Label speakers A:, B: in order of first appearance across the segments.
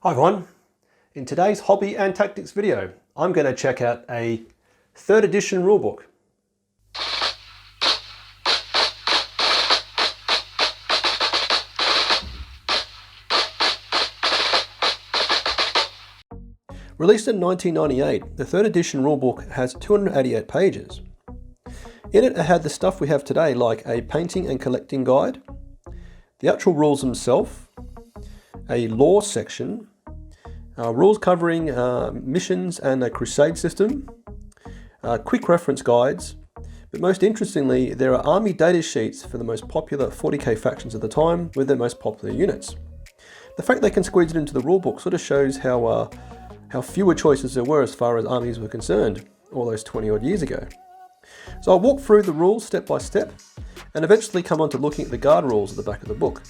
A: Hi everyone, in today's hobby and tactics video I'm going to check out a 3rd edition rulebook. Released in 1998, the 3rd edition rulebook has 288 pages. In it had the stuff we have today like a painting and collecting guide, the actual rules themselves, a lore section, rules covering missions and a crusade system, quick reference guides, but most interestingly there are army data sheets for the most popular 40k factions at the time with their most popular units. The fact they can squeeze it into the rulebook sort of shows how fewer choices there were as far as armies were concerned all those 20 odd years ago. So I'll walk through the rules step by step and eventually come on to looking at the guard rules at the back of the book.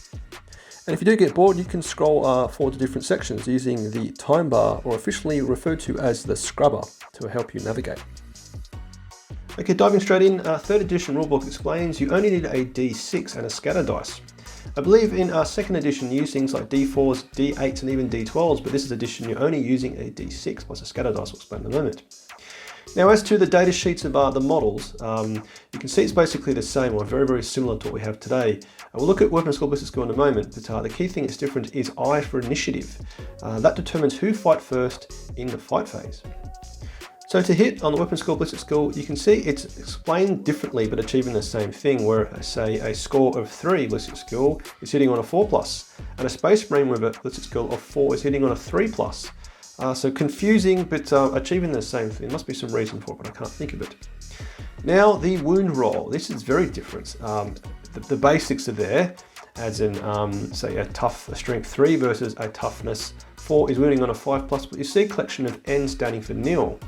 A: And if you do get bored, you can scroll forward to different sections using the time bar, or officially referred to as the scrubber, to help you navigate. Okay, diving straight in, 3rd edition rulebook explains you only need a D6 and a scatter dice. I believe in our 2nd edition you use things like D4s, D8s and even D12s, but this is edition you're only using a D6 plus a scatter dice, we'll explain in a moment. Now as to the data sheets of the models, you can see it's basically the same or very similar to what we have today. We'll look at weapon skill, ballistic skill in a moment, but the key thing that's different is I for initiative. That determines who fight first in the fight phase. So to hit on the weapon skill, ballistic skill, you can see it's explained differently but achieving the same thing, where say a score of 3 ballistic skill is hitting on a 4+, and a space marine with a ballistic skill of 4 is hitting on a 3+. So confusing, but achieving the same thing. There must be some reason for it, but I can't think of it. Now the wound roll. This is very different. The basics are there, as in say a strength 3 versus a toughness 4 is wounding on a 5+, but you see a collection of N standing for nil.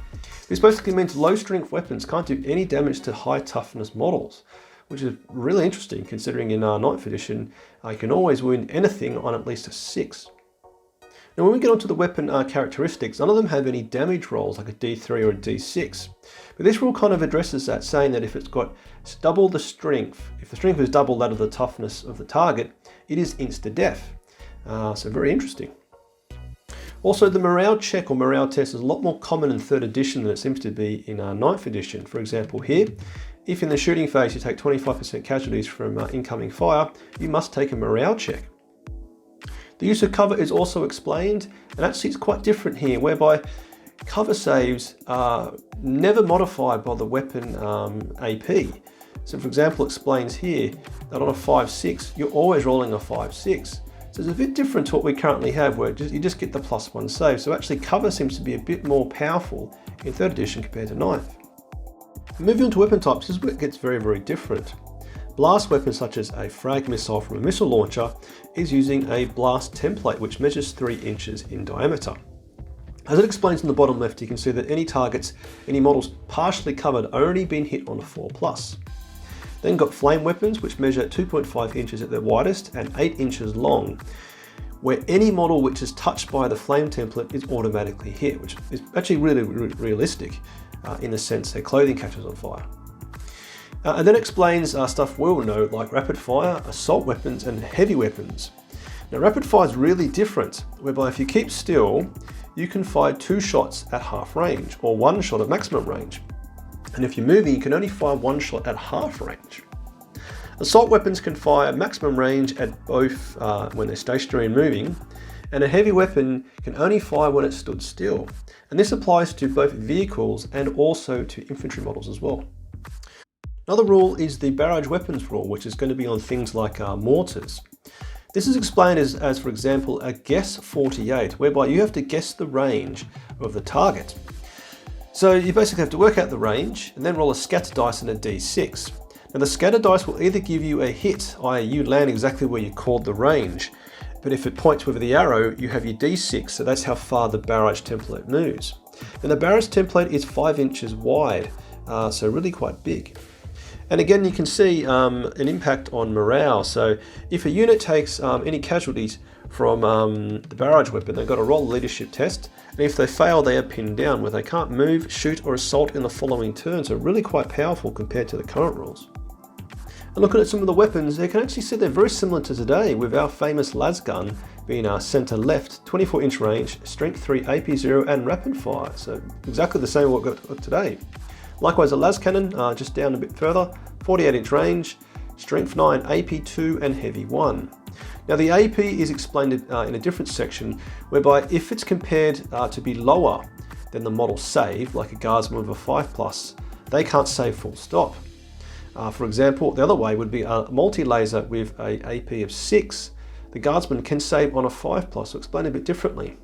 A: This basically means low strength weapons can't do any damage to high toughness models, which is really interesting considering in our 9th edition you can always wound anything on at least a 6. Now when we get onto the weapon characteristics, none of them have any damage rolls like a D3 or a D6. But this rule kind of addresses that, saying that if it's got double the strength, if the strength is double that of the toughness of the target, it is insta-death. So very interesting. Also, the morale check or morale test is a lot more common in 3rd edition than it seems to be in 9th edition. For example here, if in the shooting phase you take 25% casualties from incoming fire, you must take a morale check. The use of cover is also explained, and actually it's quite different here, whereby cover saves are never modified by the weapon AP. So for example, it explains here that on a 5-6, you're always rolling a 5-6. So it's a bit different to what we currently have, where you just get the +1 save. So actually cover seems to be a bit more powerful in 3rd edition compared to 9th. Moving on to weapon types, this is where it gets very different. Blast weapons such as a frag missile from a missile launcher is using a blast template which measures 3 inches in diameter. As it explains in the bottom left, you can see that any models partially covered are only being hit on a 4+. Then got flame weapons which measure 2.5 inches at their widest and 8 inches long, where any model which is touched by the flame template is automatically hit, which is actually really realistic in the sense their clothing catches on fire. And then explains stuff we'll know like rapid fire, assault weapons and heavy weapons. Now rapid fire is really different, whereby if you keep still, you can fire 2 shots at half range or 1 shot at maximum range. And if you're moving, you can only fire 1 shot at half range. Assault weapons can fire maximum range at both when they're stationary and moving, and a heavy weapon can only fire when it's stood still. And this applies to both vehicles and also to infantry models as well. Another rule is the barrage weapons rule, which is going to be on things like mortars. This is explained as for example, a guess 48, whereby you have to guess the range of the target. So you basically have to work out the range and then roll a scatter dice and a D6. Now the scatter dice will either give you a hit, i.e. you land exactly where you called the range, but if it points with the arrow, you have your D6, so that's how far the barrage template moves. And the barrage template is 5 inches wide, so really quite big. And again, you can see an impact on morale. So if a unit takes any casualties from the barrage weapon, they've got to roll a leadership test. And if they fail, they are pinned down, where they can't move, shoot or assault in the following turn. So really quite powerful compared to the current rules. And looking at some of the weapons, you can actually see they're very similar to today, with our famous las gun being our centre left, 24-inch range, strength 3 AP0 and rapid fire. So exactly the same what we've got today. Likewise, a las cannon, just down a bit further, 48-inch range, strength 9 AP2 and heavy 1. Now the AP is explained in a different section, whereby if it's compared to be lower than the model save, like a guardsman with a 5+, they can't save full stop. For example, the other way would be a multi-laser with a AP of 6. The guardsman can save on a 5+, so explain a bit differently.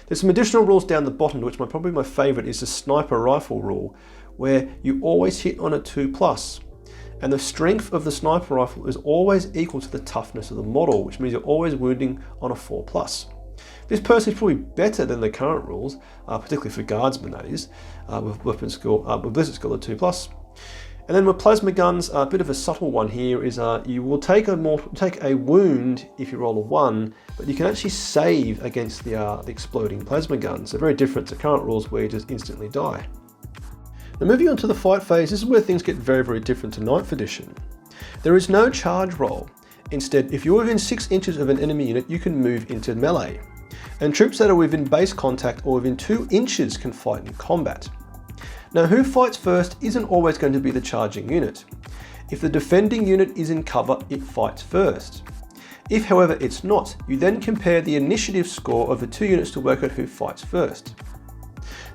A: There's some additional rules down the bottom, which probably my favourite is the sniper rifle rule, where you always hit on a 2+, and the strength of the sniper rifle is always equal to the toughness of the model, which means you're always wounding on a 4+. This person is probably better than the current rules, particularly for guardsmen that is, with weapon skill, with blizzard skill of 2+. And then with plasma guns, a bit of a subtle one here is you will take a wound if you roll a 1, but you can actually save against the exploding plasma guns. They're very different to current rules where you just instantly die. Now moving on to the fight phase, this is where things get very, very different to 9th edition. There is no charge roll. Instead, if you're within 6 inches of an enemy unit, you can move into melee. And troops that are within base contact or within 2 inches can fight in combat. Now, who fights first isn't always going to be the charging unit. If the defending unit is in cover, it fights first. If, however, it's not, you then compare the initiative score of the 2 units to work out who fights first.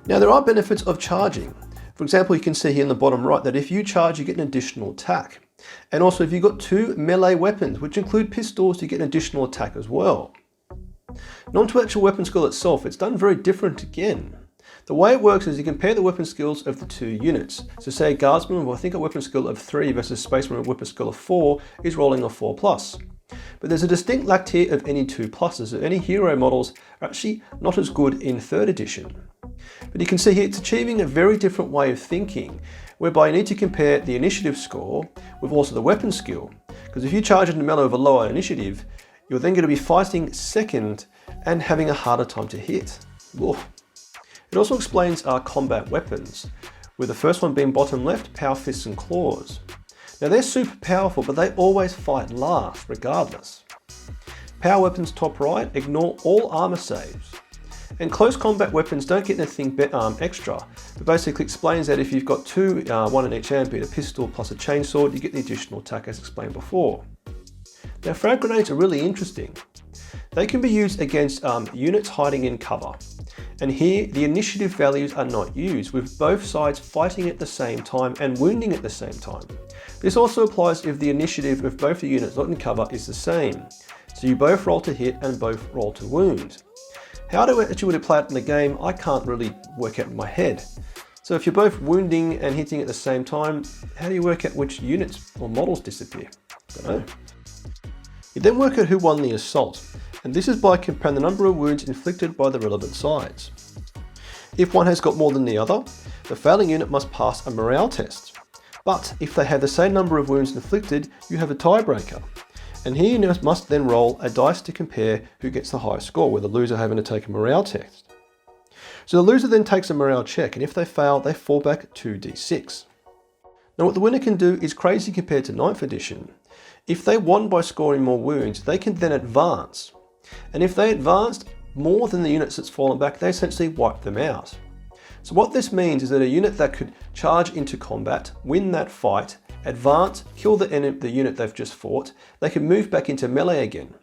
A: Now, there are benefits of charging. For example, you can see here in the bottom right that if you charge, you get an additional attack. And also, if you've got 2 melee weapons, which include pistols, you get an additional attack as well. Not to actual weapon skill itself, it's done very different again. The way it works is you compare the weapon skills of the 2 units. So say a guardsman with I think a weapon skill of 3 versus a spaceman with a weapon skill of 4 is rolling a 4+. But there's a distinct lack here of any 2+, so any hero models are actually not as good in 3rd edition. But you can see here it's achieving a very different way of thinking, whereby you need to compare the initiative score with also the weapon skill. Because if you charge into melee with a lower initiative, you're then going to be fighting second and having a harder time to hit. Oof. It also explains our combat weapons, with the first one being bottom left, power fists and claws. Now they're super powerful, but they always fight last, regardless. Power weapons top right, ignore all armor saves. And close combat weapons don't get anything extra, but basically explains that if you've got 2, one in each hand, be it a pistol plus a chainsword, you get the additional attack as explained before. Now frag grenades are really interesting. They can be used against units hiding in cover. And here, the initiative values are not used, with both sides fighting at the same time and wounding at the same time. This also applies if the initiative of both the units not in cover is the same. So you both roll to hit and both roll to wound. How do I actually play it in the game? I can't really work out in my head. So if you're both wounding and hitting at the same time, how do you work out which units or models disappear? I don't know. You then work out who won the assault, and this is by comparing the number of wounds inflicted by the relevant sides. If one has got more than the other, the failing unit must pass a morale test. But if they have the same number of wounds inflicted, you have a tiebreaker. And here you must then roll a dice to compare who gets the highest score, with the loser having to take a morale test. So the loser then takes a morale check, and if they fail, they fall back 2d6. Now what the winner can do is crazy compared to 9th edition. If they won by scoring more wounds, they can then advance. And if they advanced more than the units that's fallen back, they essentially wipe them out. So what this means is that a unit that could charge into combat, win that fight, advance, kill the unit they've just fought, they can move back into melee again.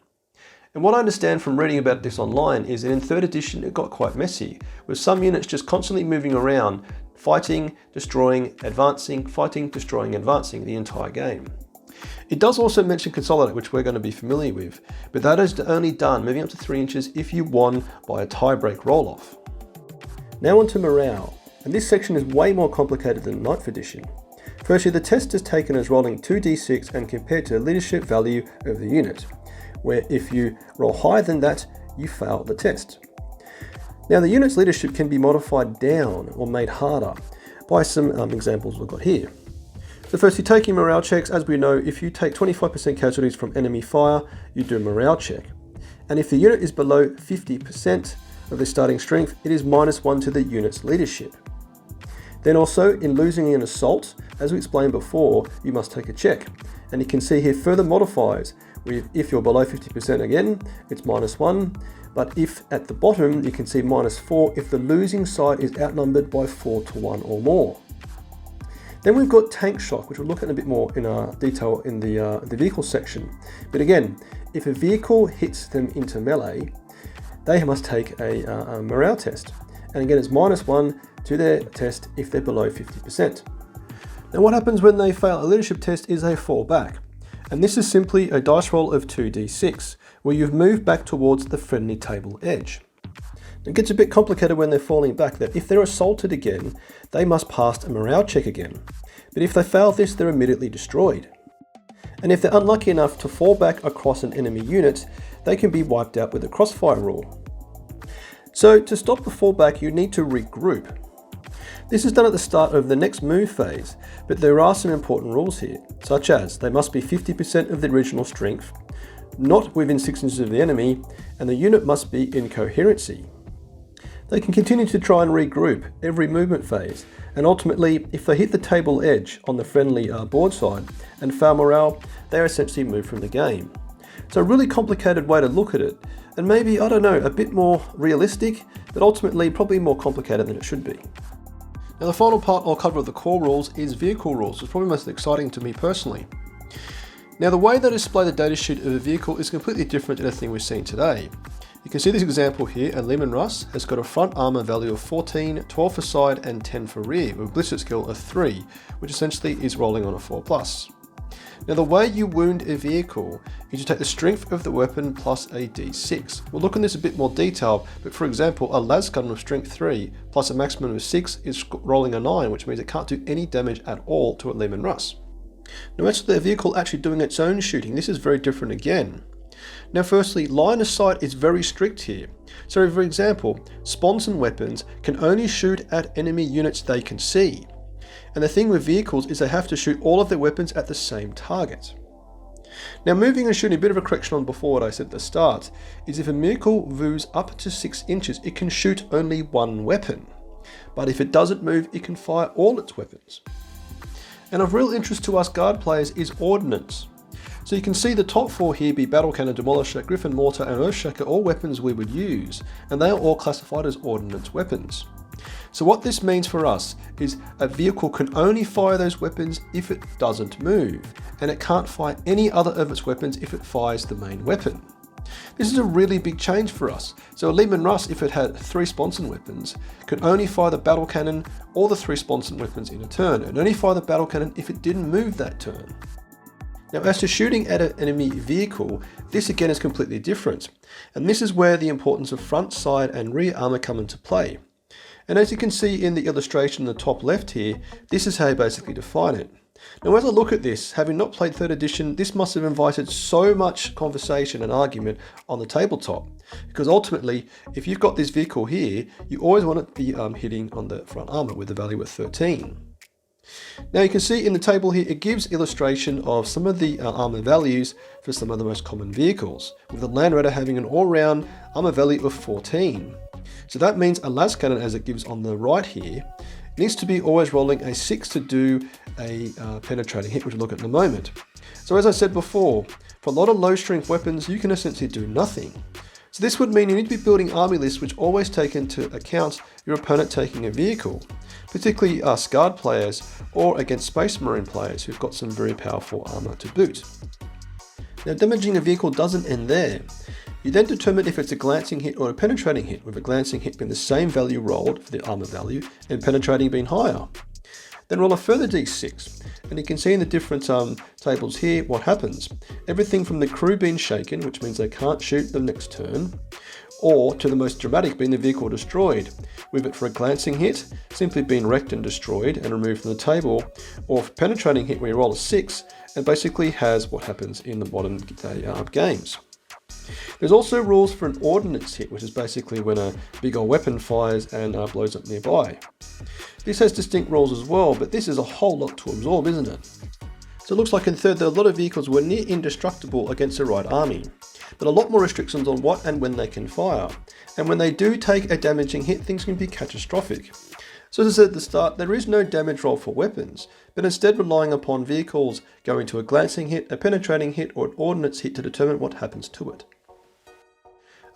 A: And what I understand from reading about this online is that in 3rd edition it got quite messy, with some units just constantly moving around, fighting, destroying, advancing, fighting, destroying, advancing the entire game. It does also mention Consolidate, which we're going to be familiar with, but that is only done moving up to 3 inches if you won by a tiebreak roll-off. Now on to morale, and this section is way more complicated than 9th edition. Firstly, the test is taken as rolling 2d6 and compared to the leadership value of the unit, where if you roll higher than that, you fail the test. Now the unit's leadership can be modified down or made harder by some examples we've got here. So firstly, taking morale checks, as we know, if you take 25% casualties from enemy fire, you do a morale check. And if the unit is below 50% of their starting strength, it is -1 to the unit's leadership. Then also, in losing an assault, as we explained before, you must take a check. And you can see here further modifiers. If you're below 50% again, it's -1. But if at the bottom, you can see -4 if the losing side is outnumbered by 4 to 1 or more. Then we've got tank shock, which we'll look at a bit more in detail in the vehicle section. But again, if a vehicle hits them into melee, they must take a morale test. And again, it's -1 to their test if they're below 50%. Now what happens when they fail a leadership test is they fall back. And this is simply a dice roll of 2d6, where you've moved back towards the friendly table edge. It gets a bit complicated when they're falling back, that if they're assaulted again, they must pass a morale check again. But if they fail this, they're immediately destroyed. And if they're unlucky enough to fall back across an enemy unit, they can be wiped out with the crossfire rule. So to stop the fallback, you need to regroup. This is done at the start of the next move phase, but there are some important rules here, such as they must be 50% of the original strength, not within 6 inches of the enemy, and the unit must be in coherency. They can continue to try and regroup every movement phase, and ultimately, if they hit the table edge on the friendly board side and fail morale, they are essentially moved from the game. It's a really complicated way to look at it, and maybe, I don't know, a bit more realistic, but ultimately probably more complicated than it should be. Now the final part I'll cover of the core rules is vehicle rules. It's probably most exciting to me personally. Now the way they display the datasheet of a vehicle is completely different to anything we've seen today. You can see this example here, a Lehman Russ has got a front armor value of 14, 12 for side and 10 for rear, with a ballistic skill of 3, which essentially is rolling on a 4+. Now the way you wound a vehicle is you take the strength of the weapon plus a d6. We'll look at this in a bit more detail, but for example, a las gun with strength 3 plus a maximum of 6 is rolling a 9, which means it can't do any damage at all to a Lehman Russ. Now as to the vehicle actually doing its own shooting, this is very different again. Now firstly, line of sight is very strict here. So for example, sponson weapons can only shoot at enemy units they can see. And the thing with vehicles is they have to shoot all of their weapons at the same target. Now moving and shooting, a bit of a correction on before what I said at the start, is if a vehicle moves up to 6 inches, it can shoot only one weapon. But if it doesn't move, it can fire all its weapons. And of real interest to us guard players is ordnance. So you can see the top 4 here be Battle Cannon, Demolisher, Griffin Mortar and Earthshaker, all weapons we would use, and they are all classified as ordnance weapons. So what this means for us is a vehicle can only fire those weapons if it doesn't move, and it can't fire any other of its weapons if it fires the main weapon. This is a really big change for us. So a Lehman Russ, if it had 3 sponson weapons, could only fire the battle cannon or the 3 sponson weapons in a turn, and only fire the battle cannon if it didn't move that turn. Now as to shooting at an enemy vehicle, this again is completely different, and this is where the importance of front, side and rear armor come into play. And as you can see in the illustration in the top left here, this is how you basically define it. Now as I look at this, having not played 3rd edition, this must have invited so much conversation and argument on the tabletop. Because ultimately, if you've got this vehicle here, you always want to be hitting on the front armor with the value of 13. Now you can see in the table here, it gives illustration of some of the armor values for some of the most common vehicles, with the Land Raider having an all-round armor value of 14. So that means a las cannon, as it gives on the right here, needs to be always rolling a 6 to do a penetrating hit, which we'll look at in a moment. So as I said before, for a lot of low strength weapons, you can essentially do nothing. So this would mean you need to be building army lists which always take into account your opponent taking a vehicle, particularly us guard players or against Space Marine players who've got some very powerful armor to boot. Now damaging a vehicle doesn't end there. You then determine if it's a glancing hit or a penetrating hit, with a glancing hit being the same value rolled for the armor value and penetrating being higher. Then roll a further d6, and you can see in the different tables here what happens. Everything from the crew being shaken, which means they can't shoot the next turn, or to the most dramatic being the vehicle destroyed, with it for a glancing hit simply being wrecked and destroyed and removed from the table, or for penetrating hit where you roll a 6 and basically has what happens in the modern day games. There's also rules for an ordnance hit, which is basically when a big old weapon fires and blows up nearby. This has distinct rules as well, but this is a whole lot to absorb, isn't it? So it looks like in 3rd that a lot of vehicles were near indestructible against the right army, but a lot more restrictions on what and when they can fire. And when they do take a damaging hit, things can be catastrophic. So as I said at the start, there is no damage roll for weapons, but instead relying upon vehicles going to a glancing hit, a penetrating hit, or an ordnance hit to determine what happens to it.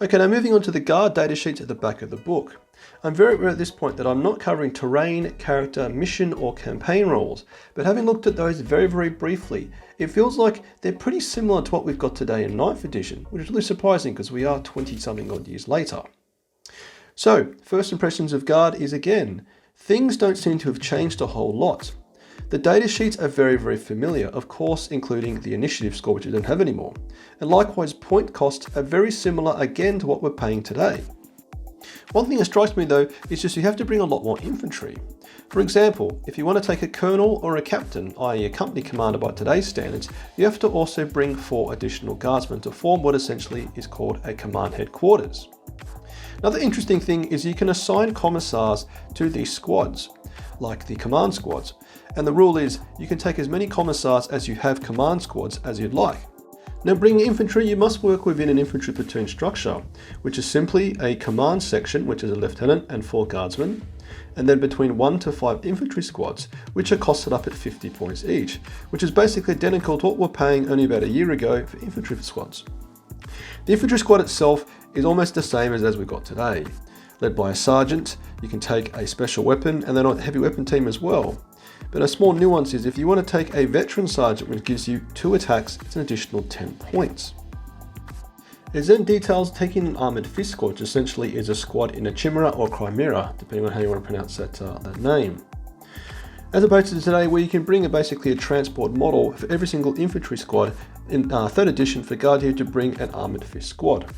A: Okay, now moving on to the guard datasheets at the back of the book. I'm very aware at this point that I'm not covering terrain, character, mission, or campaign rules, but having looked at those very briefly, it feels like they're pretty similar to what we've got today in 9th edition, which is really surprising because we are 20-something odd years later. So, first impressions of guard is again, things don't seem to have changed a whole lot. The datasheets are very familiar, of course including the initiative score, which we don't have anymore. And likewise, point costs are very similar again to what we're paying today. One thing that strikes me though is just you have to bring a lot more infantry. For example, if you want to take a colonel or a captain, i.e. a company commander by today's standards, you have to also bring 4 additional guardsmen to form what essentially is called a command headquarters. Another interesting thing is you can assign commissars to these squads, like the command squads. And the rule is you can take as many commissars as you have command squads as you'd like. Now bringing infantry, you must work within an infantry platoon structure, which is simply a command section, which is a lieutenant and 4 guardsmen, and then between 1 to 5 infantry squads, which are costed up at 50 points each, which is basically identical to what we're paying only about a year ago for infantry squads. The infantry squad itself is almost the same as we've got today. Led by a sergeant, you can take a special weapon and then a heavy weapon team as well. But a small nuance is if you want to take a veteran sergeant, which gives you 2 attacks, it's an additional 10 points. It then details taking an armoured fist squad, which essentially is a squad in a chimera or chimera, depending on how you want to pronounce that name. As opposed to today, where you can bring basically a transport model for every single infantry squad. In 3rd edition, for Guard, you have to bring an armoured fist squad.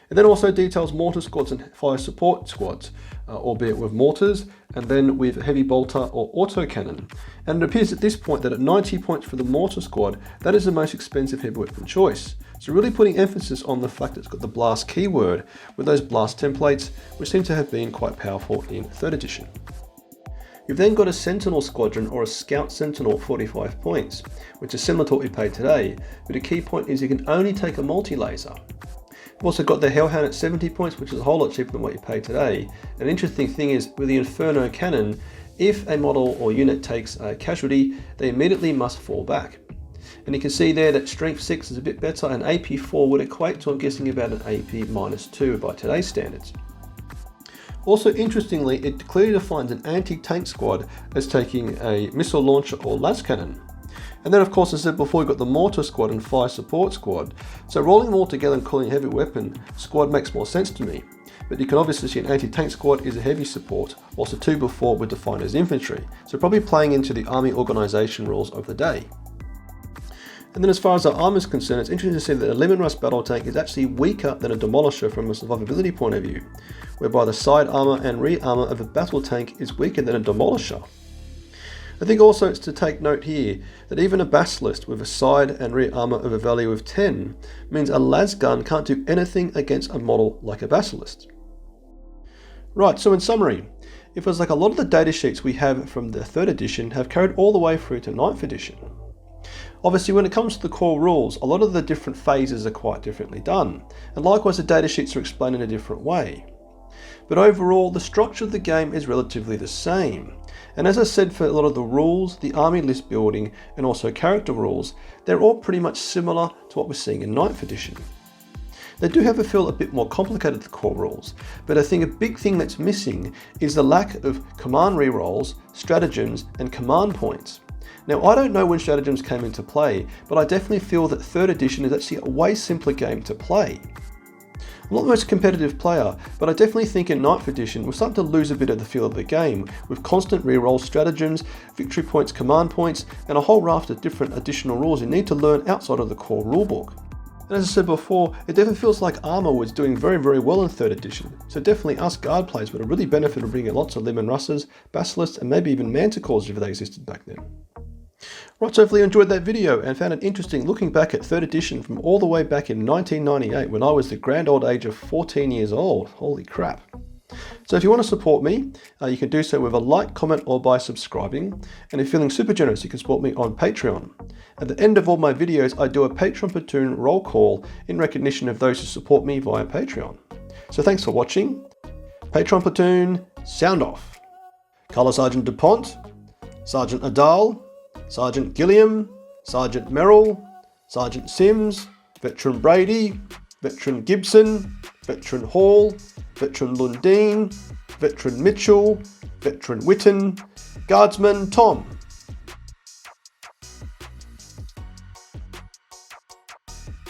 A: It then also details mortar squads and fire support squads, albeit with mortars, and then with heavy bolter or autocannon. And it appears at this point that at 90 points for the mortar squad, that is the most expensive heavy weapon choice. So really putting emphasis on the fact that it's got the blast keyword with those blast templates, which seem to have been quite powerful in 3rd edition. You've then got a Sentinel Squadron or a Scout Sentinel 45 points, which is similar to what we paid today, but a key point is you can only take a multi-laser. We've also got the Hellhound at 70 points, which is a whole lot cheaper than what you pay today. An interesting thing is with the Inferno Cannon, if a model or unit takes a casualty, they immediately must fall back. And you can see there that Strength 6 is a bit better, and AP 4 would equate to, I'm guessing, about an AP -2 by today's standards. Also interestingly, it clearly defines an anti-tank squad as taking a missile launcher or las cannon. And then of course, as I said before, we've got the mortar squad and fire support squad. So rolling them all together and calling a heavy weapon squad makes more sense to me. But you can obviously see an anti-tank squad is a heavy support, whilst the 2 before were defined as infantry. So probably playing into the army organisation rules of the day. And then as far as our armour is concerned, it's interesting to see that a Lemon Rust battle tank is actually weaker than a Demolisher from a survivability point of view, whereby the side armour and rear armour of a battle tank is weaker than a Demolisher. I think also it's to take note here that even a Basilisk with a side and rear armour of a value of 10 means a las gun can't do anything against a model like a Basilisk. Right, so in summary, it feels like a lot of the data sheets we have from the 3rd edition have carried all the way through to 9th edition. Obviously, when it comes to the core rules, a lot of the different phases are quite differently done, and likewise the datasheets are explained in a different way. But overall, the structure of the game is relatively the same. And as I said, for a lot of the rules, the army list building, and also character rules, they're all pretty much similar to what we're seeing in 9th edition. They do have a feel a bit more complicated, the core rules, but I think a big thing that's missing is the lack of command rerolls, stratagems, and command points. Now, I don't know when stratagems came into play, but I definitely feel that 3rd edition is actually a way simpler game to play. I'm not the most competitive player, but I definitely think in 9th edition we're starting to lose a bit of the feel of the game, with constant reroll stratagems, victory points, command points, and a whole raft of different additional rules you need to learn outside of the core rulebook. And as I said before, it definitely feels like armour was doing very well in 3rd edition, so definitely us guard players would have really benefited from bringing lots of Lemon Russes, Basilisks, and maybe even Manticores if they existed back then. Right, so hopefully you enjoyed that video and found it interesting looking back at 3rd edition from all the way back in 1998 when I was the grand old age of 14 years old. Holy crap. So if you want to support me, you can do so with a like, comment, or by subscribing. And if you're feeling super generous, you can support me on Patreon. At the end of all my videos, I do a Patreon Platoon roll call in recognition of those who support me via Patreon. So thanks for watching. Patreon Platoon, sound off. Colour Sergeant DuPont, Sergeant Adal, Sergeant Gilliam, Sergeant Merrill, Sergeant Sims, Veteran Brady, Veteran Gibson, Veteran Hall, Veteran Lundeen, Veteran Mitchell, Veteran Witten, Guardsman Tom.